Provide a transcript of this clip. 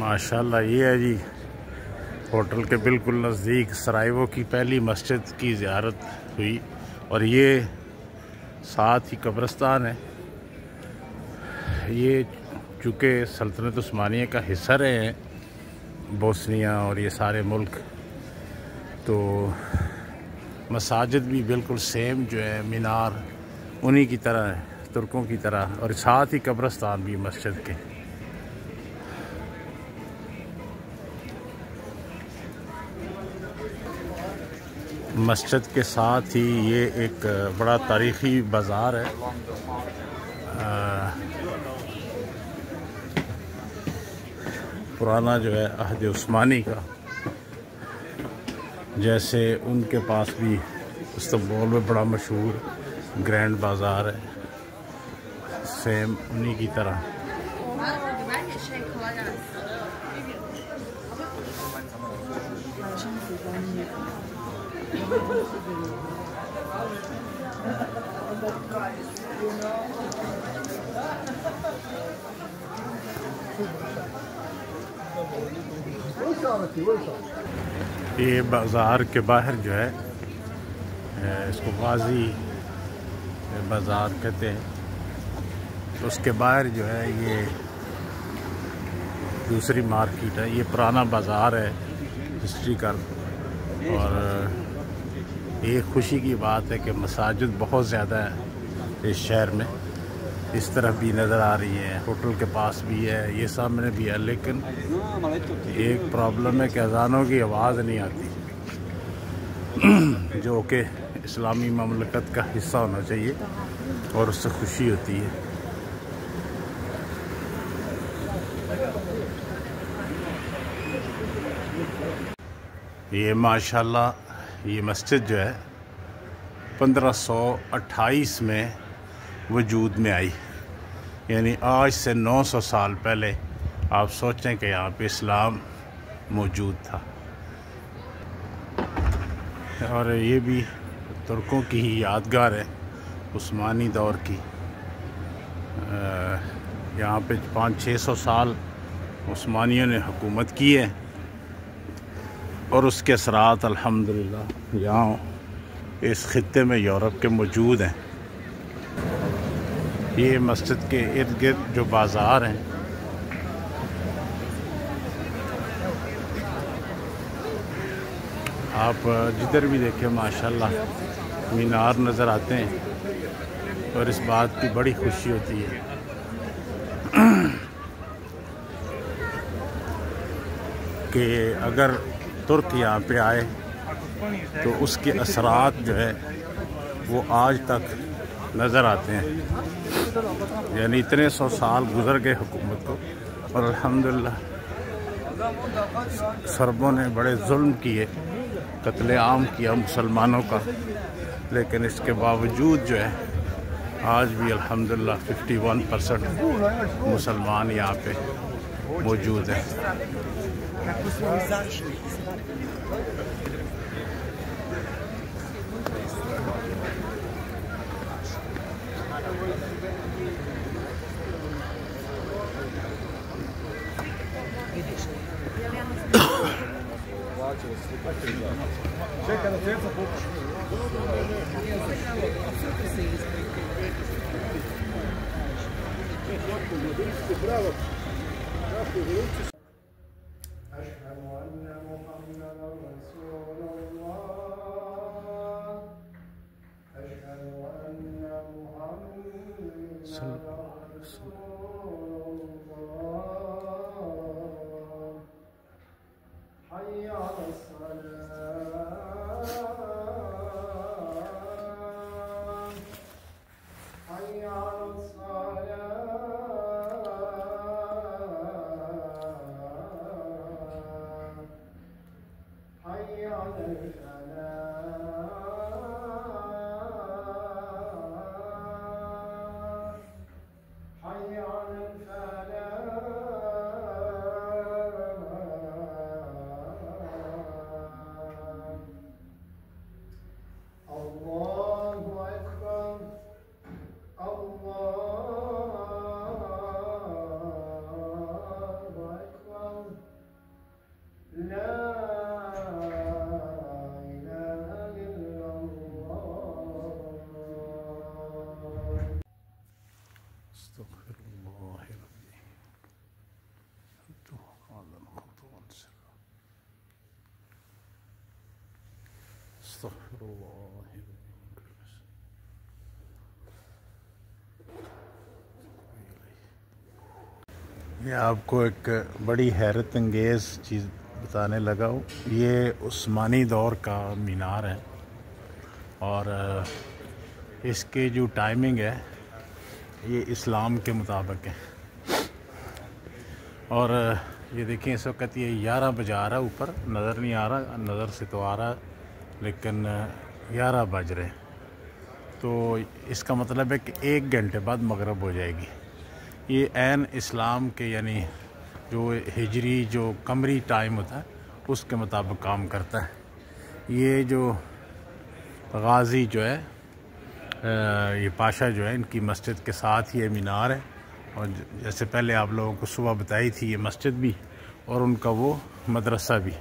ماشاءاللہ یہ ہے جی ہوٹل کے بالکل نزدیک سرائیوو کی پہلی مسجد کی زیارت ہوئی، اور یہ ساتھ ہی قبرستان ہے۔ یہ چونکہ سلطنت عثمانیہ کا حصہ رہے ہیں بوسنیا اور یہ سارے ملک، تو مساجد بھی بالکل سیم جو ہے مینار انہی کی طرح ہے، ترکوں کی طرح، اور ساتھ ہی قبرستان بھی مسجد کے۔ مسجد کے ساتھ ہی یہ ایک بڑا تاریخی بازار ہے، پرانا جو ہے عہد عثمانی کا، جیسے ان کے پاس بھی استنبول میں بڑا مشہور گرینڈ بازار ہے، سیم انہی کی طرح۔ یہ بازار کے باہر جو ہے اس کو غازی بازار کہتے ہیں، اس کے باہر جو ہے یہ دوسری مارکیٹ ہے۔ یہ پرانا بازار ہے ہسٹریکل، اور یہ خوشی کی بات ہے کہ مساجد بہت زیادہ ہے اس شہر میں، اس طرف بھی نظر آ رہی ہے، ہوٹل کے پاس بھی ہے، یہ سامنے بھی ہے، لیکن ایک پرابلم ہے کہ اذانوں کی آواز نہیں آتی، جو کہ اسلامی مملکت کا حصہ ہونا چاہیے اور اس سے خوشی ہوتی ہے۔ یہ ماشاءاللہ یہ مسجد جو ہے 1528 میں وجود میں آئی، یعنی آج سے 900 سال پہلے آپ سوچیں کہ یہاں پہ اسلام موجود تھا، اور یہ بھی ترکوں کی ہی یادگار ہے عثمانی دور کی۔ یہاں پہ 500-600 سال عثمانیوں نے حکومت کی ہے، اور اس کے اثرات الحمدللہ یہاں اس خطے میں یورپ کے موجود ہیں۔ یہ مسجد کے ارد گرد جو بازار ہیں، آپ جدھر بھی دیکھیں ماشاءاللہ مینار نظر آتے ہیں، اور اس بات کی بڑی خوشی ہوتی ہے کہ اگر ترک یہاں پہ آئے تو اس کے اثرات جو ہے وہ آج تک نظر آتے ہیں، یعنی اتنے 100 سال گزر گئے حکومت کو، اور الحمدللہ سربوں نے بڑے ظلم کیے، قتل عام کیا مسلمانوں کا، لیکن اس کے باوجود جو ہے آج بھی الحمدللہ 51% مسلمان یہاں پہ موجود ہیں۔ استغفر اللہ. میں آپ کو ایک بڑی حیرت انگیز چیز بتانے لگا ہوں. یہ عثمانی دور کا مینار ہے اور اس کے جو ٹائمنگ ہے یہ اسلام کے مطابق ہے. اور یہ دیکھیں اس وقت یہ 11 بجا رہا ہے. اوپر نظر نہیں آ رہا, نظر سے تو آ رہا لیکن 11 بج رہے ہیں. تو اس کا مطلب ہے کہ 1 گھنٹے بعد مغرب ہو جائے گی. یہ عین اسلام کے یعنی جو ہجری جو قمری ٹائم ہوتا ہے اس کے مطابق کام کرتا ہے. یہ جو غازی جو ہے یہ پاشا جو ہے ان کی مسجد کے ساتھ یہ مینار ہے. اور جیسے پہلے آپ لوگوں کو صبح بتائی تھی یہ مسجد بھی اور ان کا وہ مدرسہ بھی.